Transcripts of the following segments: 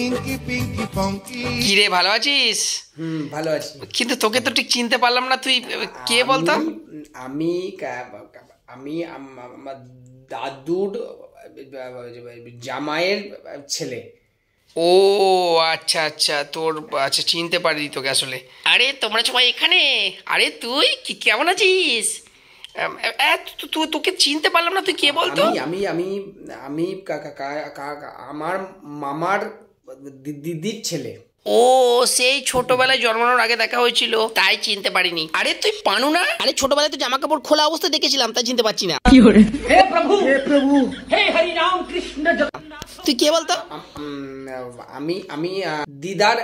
ইঙ্কি পিঙ্কি পঙ্কি। কি রে, ভালো আছিস? ভালো আছি, কিন্তু তোকে তো ঠিক চিনতে পারলাম না, তুই কে বলতো? আমি আমি আমার দাদুর জামাইয়ের ছেলে। ও আচ্ছা আচ্ছা, তোর আচ্ছা, চিনতে পারিনি তোকে আসলে। আরে তোমরা সবাই এখানে। আরে তুই কি, কেমন আছিস? তোকে চিনতে পারলাম না, তুই কে বলতো? আমি আমি আমি আমার মামার দিদির ছেলে। ও, সেই ছোটবেলায় জন্মানোর আগে দেখা হয়েছিল, তাই চিনতে পারিনি। আরে তুই পানু না? আরে ছোটবেলায় তো জামা কাপড় খোলা অবস্থায় দেখেছিলাম, তাই চিনতে পারছি না। हे प्रभु हे प्रभु हे हरि राम कृष्ण তুই কে বলতো? আমি আমি দিদার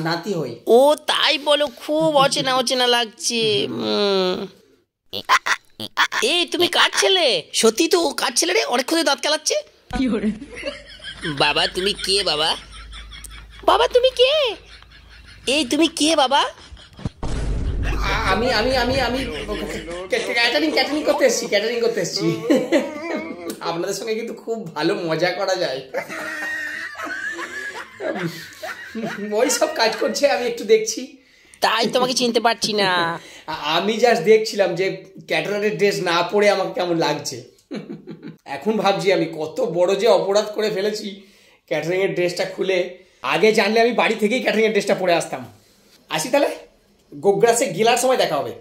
নাতি হই। ও তাই বলো, খুব অচেনা অচেনা লাগছে। এই তুমি কার ছেলে? সত্যি তো ও কার ছেলে রে? অনেকক্ষণ ধরে দাঁত কালাচ্ছে। বাবা তুমি কে বাবা? বাবা তুমি কে? এই তুমি কে বাবা? আমি আমি আমি আমি ক্যাটারিং করতে এসেছি। আপনাদের সঙ্গে কিন্তু খুব ভালো মজা করা যায়। ওই সব কাজ করছে, আমি একটু দেখছি, তাই তোমাকে চিনতে পারছি না। আমি জাস্ট দেখছিলাম যে ক্যাটারারের ড্রেস না পরে আমাকে কেমন লাগছে। এখন ভাবছি আমি কত বড় যে অপরাধ করে ফেলেছি, ক্যাটারিং এর ড্রেসটা খুলে। আগে জানলে আমি বাড়ি থেকেই ক্যাটারিং এর ড্রেসটা পরে আসতাম। আসি তাহলে, গোগ্রাসে গেলার সময় দেখা হবে।